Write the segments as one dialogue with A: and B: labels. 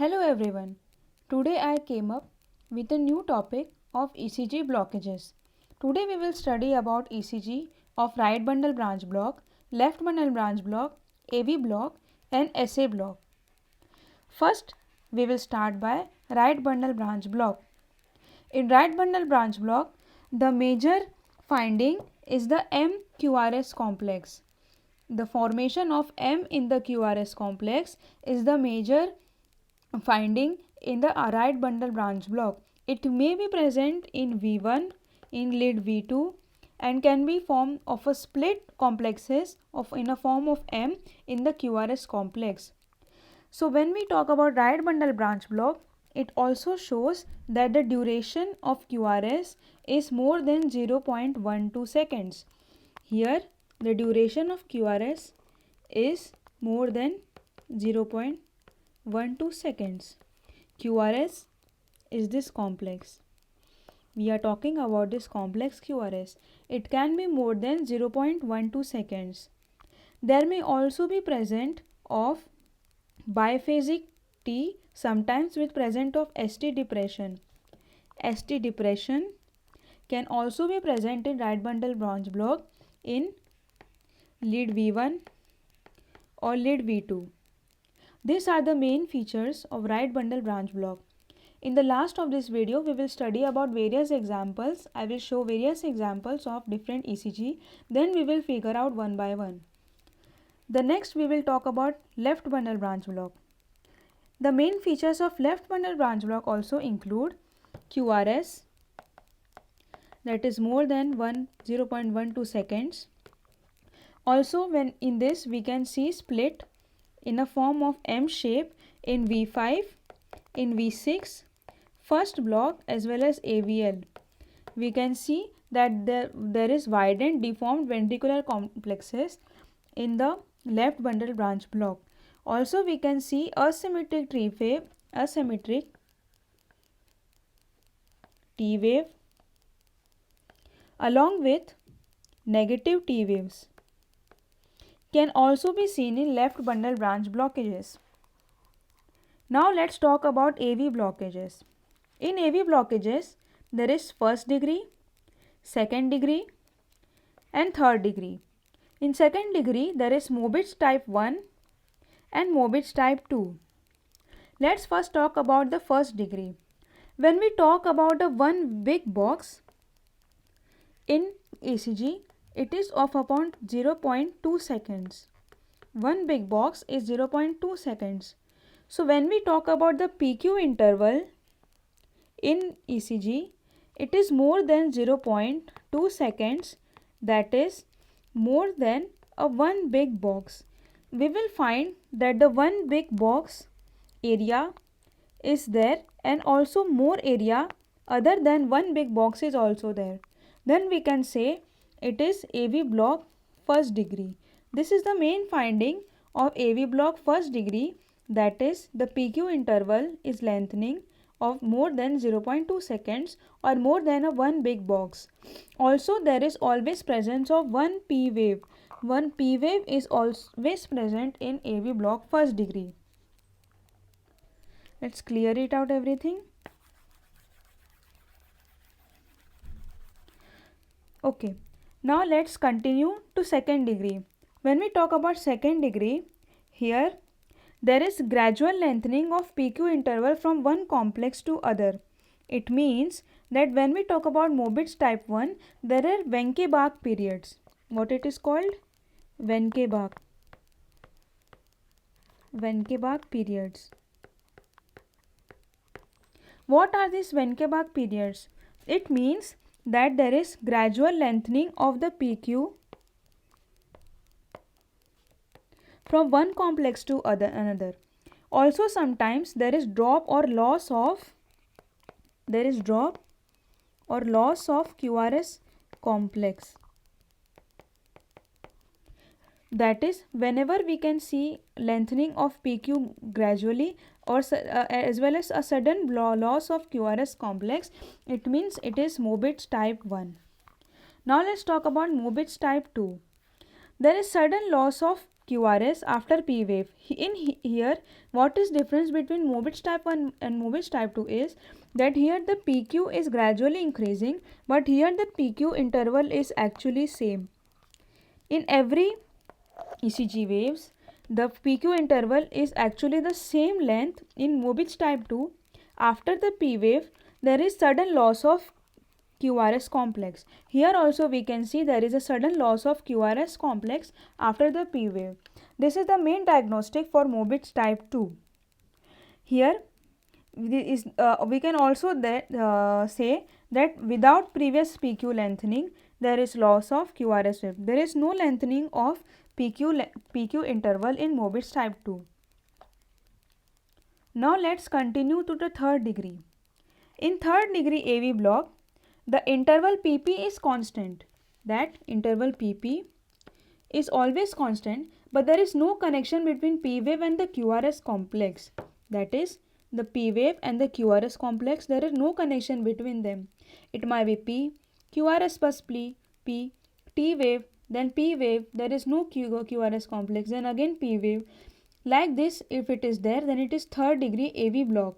A: Hello everyone. Today I came up with a new topic of ECG blockages. Today we will study about ECG of right bundle branch block, left bundle branch block, AV block and SA block. First we will start by right bundle branch block. In right bundle branch block, the major finding is the M-QRS complex. The formation of M in the QRS complex is the major finding in the right bundle branch block. It may be present in V1, in lead V2 and can be form of a split complexes in a form of M in the QRS complex. So when we talk about right bundle branch block, it also shows that the duration of QRS is more than 0.12 seconds. Here the duration of QRS is more than 0.12 seconds. QRS is this complex. We are talking about this complex QRS. It can be more than 0.12 seconds. There may also be present of biphasic T, sometimes with present of ST depression. ST depression can also be present in right bundle branch block in lead V1 or lead V2. These are the main features of right bundle branch block. In the last of this video, we will study about various examples. I will show various examples of different ECG. Then we will figure out one by one. The next we will talk about left bundle branch block. The main features of left bundle branch block also include QRS, that is more than 0.12 seconds. Also when in this we can see split in a form of M shape in V5, in V6, first block as well as AVL. We can see that there is widened deformed ventricular complexes in the left bundle branch block. Also we can see asymmetric T wave along with negative T waves can also be seen in left bundle branch blockages. Now let's talk about AV blockages. In AV blockages, there is first degree, second degree and third degree. In second degree, there is Mobitz type 1 and Mobitz type 2. Let's first talk about the first degree. When we talk about the one big box in ECG, it is of about 0.2 seconds. One big box is 0.2 seconds. So when we talk about the PQ interval in ECG, it is more than 0.2 seconds, that is more than a one big box. We will find that the one big box area is there and also more area other than one big box is also there. Then we can say it is AV block first degree. This is the main finding of AV block first degree, that is the PQ interval is lengthening of more than 0.2 seconds or more than a one big box. Also there is always presence of one P wave. One P wave is always present in AV block first degree. Let's clear it out everything. Okay, now let's continue to second degree. When we talk about second degree, here there is gradual lengthening of PQ interval from one complex to other. It means that when we talk about Mobitz type 1, there are Wenckebach periods. What it is called? Wenckebach periods. What are these Wenckebach periods? It means that there is gradual lengthening of the PQ from one complex to another. Also sometimes there is drop or loss of QRS complex. That is whenever we can see lengthening of PQ gradually or as well as a sudden loss of QRS complex, it means it is Mobitz type 1. Now let's talk about Mobitz type 2. There is sudden loss of QRS after P wave. Here, what is difference between Mobitz type 1 and Mobitz type 2 is that here the PQ is gradually increasing, but here the PQ interval is actually same. In every ECG waves, the PQ interval is actually the same length. In Mobitz type 2, after the P wave, there is sudden loss of QRS complex. Here also we can see there is a sudden loss of QRS complex after the P wave. This is the main diagnostic for Mobitz type 2. Here we can also say that without previous PQ lengthening, there is loss of QRS wave. There is no lengthening of PQ interval in Mobitz type 2. Now let's continue to the third degree. In third degree AV block, the interval PP is constant. That interval PP is always constant, but there is no connection between P wave and the QRS complex. That is, the P wave and the QRS complex, there is no connection between them. It might be P, QRS plus P, T wave, then P wave, there is no QRS complex, then again P wave. Like this, if it is there, then it is third degree AV block.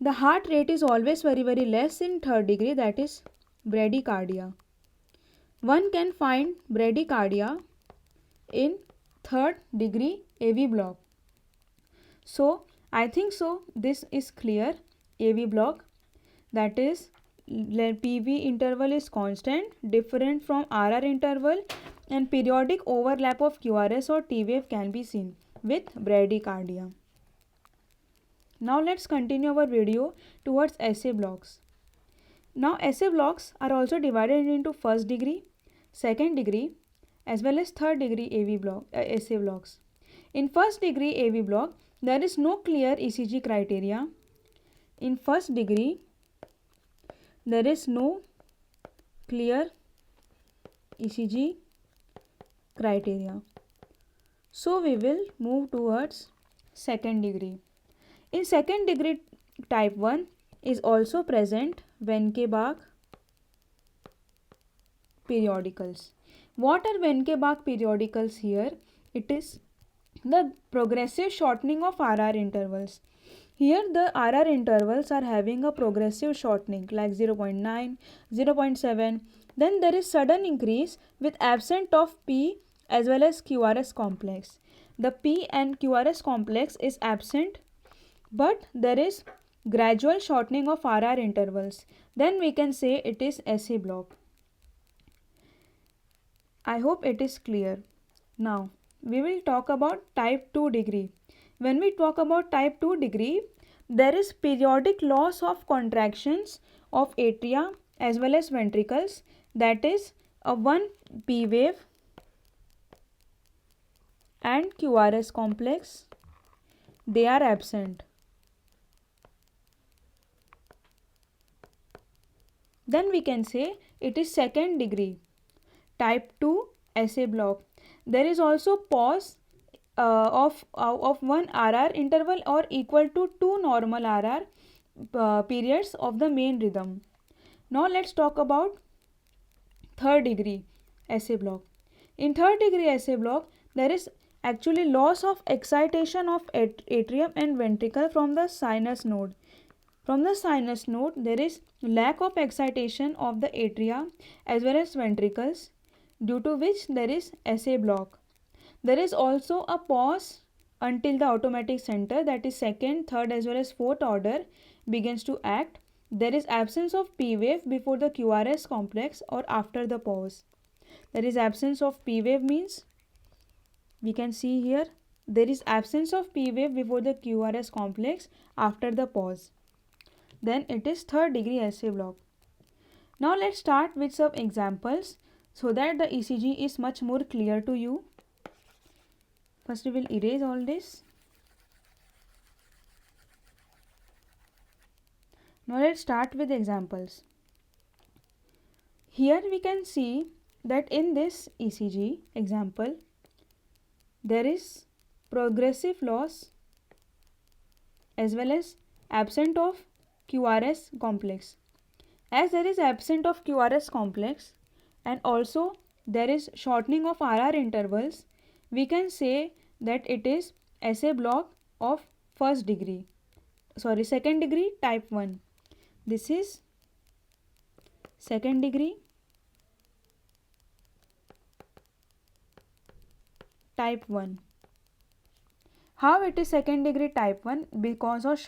A: The heart rate is always very less in third degree, that is bradycardia. One can find bradycardia in third degree AV block. So I think so this is clear. AV block, that is PV interval is constant, different from RR interval, and periodic overlap of QRS or T wave can be seen with bradycardia. Now let's continue our video towards SA blocks. Now SA blocks are also divided into first degree, second degree as well as third degree AV block, SA blocks. In first degree AV block, there is no clear ECG criteria. In first degree, there is no clear ECG criteria. So we will move towards second degree. In second degree type 1 is also present Wenckebach periodicals. What are Wenckebach periodicals here? It is the progressive shortening of RR intervals. Here the RR intervals are having a progressive shortening like 0.9, 0.7. Then there is sudden increase with absent of P as well as QRS complex. The P and QRS complex is absent, but there is gradual shortening of RR intervals. Then we can say it is SA block. I hope it is clear. Now we will talk about type 2 degree. When we talk about type 2 degree, there is periodic loss of contractions of atria as well as ventricles, that is a one P wave and QRS complex, they are absent. Then we can say it is second degree type 2 SA block. There is also pause of one RR interval or equal to 2 normal RR periods of the main rhythm. Now let's talk about third degree SA block. In third degree SA block, there is actually loss of excitation of atrium and ventricle from the sinus node. From the sinus node, there is lack of excitation of the atria as well as ventricles, due to which there is SA block. There is also a pause until the automatic center, that is second, third as well as fourth order begins to act. There is absence of P wave before the QRS complex or after the pause. There is absence of P wave means, we can see here, there is absence of P wave before the QRS complex after the pause. Then it is third degree SA block. Now let's start with some examples so that the ECG is much more clear to you. First we will erase all this. Now let's start with examples. Here we can see that in this ECG example, there is progressive loss as well as absent of QRS complex. As there is absent of QRS complex and also there is shortening of RR intervals, we can say that it is SA block of second degree type 1. This is second degree type 1. How it is second degree type 1? Because of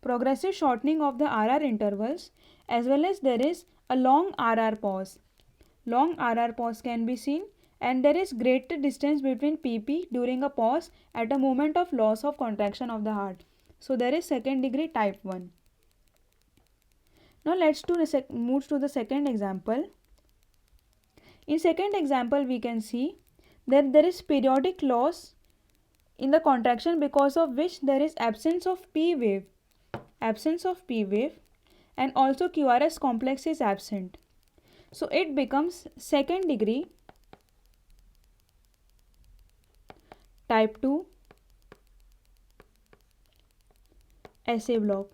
A: progressive shortening of the RR intervals, as well as there is a long RR pause. Long RR pause can be seen, and there is greater distance between PP during a pause at a moment of loss of contraction of the heart. So there is second degree type 1. Now let's move to the second example. In second example, we can see that there is periodic loss in the contraction, because of which there is absence of P wave, and also QRS complex is absent. So it becomes second degree type 2 SA block.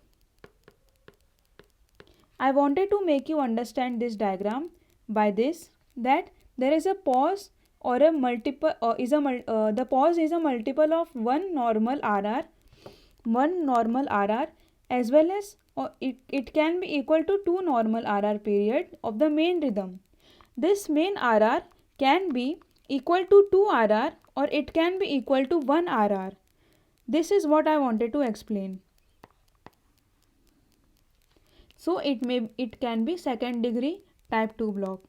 A: I wanted to make you understand this diagram by this, that there is a pause or a multiple the pause is a multiple of one normal RR, as well as it can be equal to two normal RR period of the main rhythm. This main RR can be equal to 2 RR, or it can be equal to 1 RR. This is what I wanted to explain. So it can be second degree type 2 block.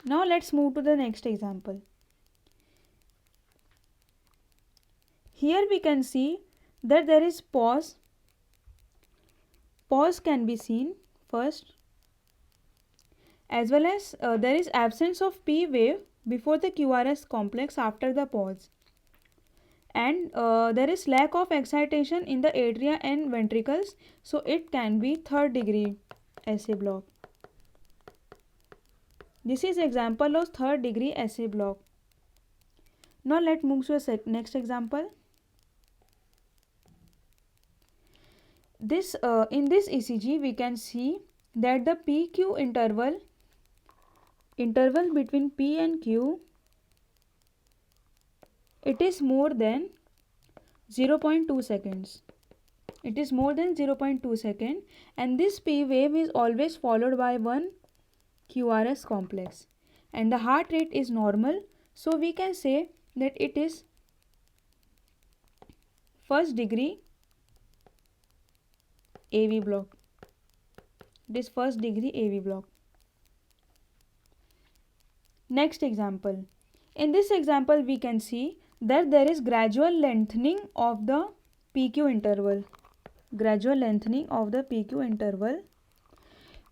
A: Now let's move to the next example. Here we can see that there is pause. Pause can be seen first, as well as there is absence of P wave before the QRS complex after the pause, and there is lack of excitation in the atria and ventricles, so it can be third degree SA block. This is example of third degree SA block. Now let's move to the next example. In this ECG we can see that the PQ interval between P and Q, it is more than 0.2 seconds. It is more than 0.2 second, and this P wave is always followed by one QRS complex, and the heart rate is normal, so we can say that it is first degree AV block. This first degree AV block. Next example. In this example we can see that there is gradual lengthening of the PQ interval. Gradual lengthening of the PQ interval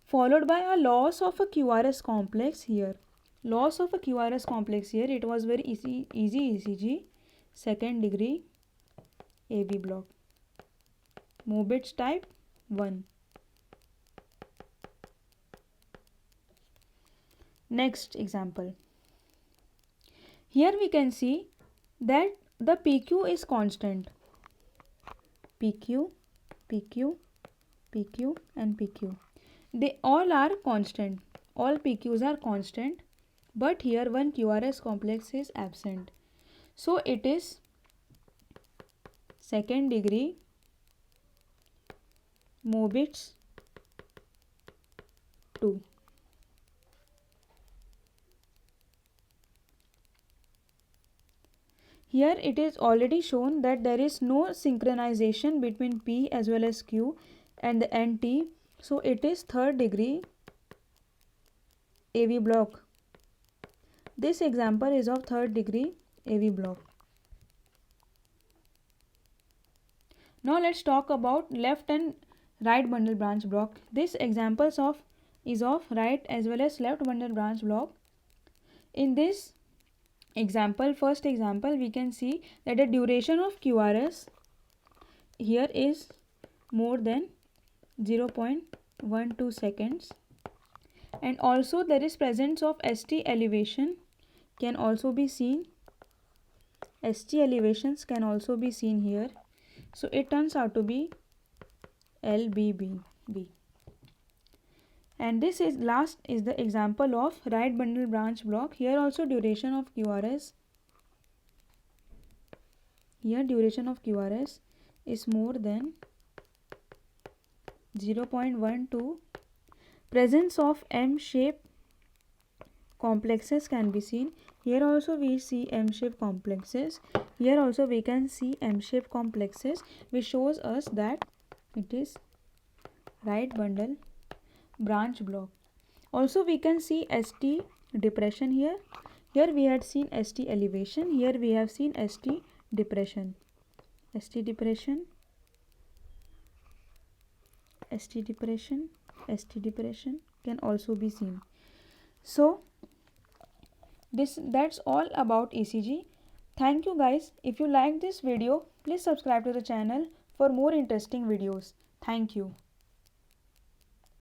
A: followed by a loss of a QRS complex here. Loss of a QRS complex here. It was very easy ECG. Second degree AV block. Mobitz type 1. Next example. Here we can see that the PQ is constant. PQ, PQ, PQ and PQ. They all are constant. All PQs are constant, but here one QRS complex is absent. So it is second degree Mobitz 2. Here it is already shown that there is no synchronization between P as well as Q and the NT. So it is third degree AV block. This example is of third degree AV block. Now let's talk about left and right bundle branch block. This example is of right as well as left bundle branch block. In this example, first example, we can see that the duration of QRS here is more than 0.12 seconds, and also there is presence of ST elevation can also be seen. ST elevations can also be seen here, so it turns out to be LBB. And this is last is the example of right bundle branch block. Here also duration of QRS. Here duration of QRS is more than 0.12. Presence of M-shape complexes can be seen. Here also we see M-shape complexes. Here also we can see M-shape complexes, which shows us that it is right bundle branch block. Also we can see ST depression here. Here we had seen ST elevation. Here we have seen ST depression. ST depression, ST depression, ST depression can also be seen. So that's all about ECG. Thank you guys. If you like this video, please subscribe to the channel for more interesting videos. Thank you.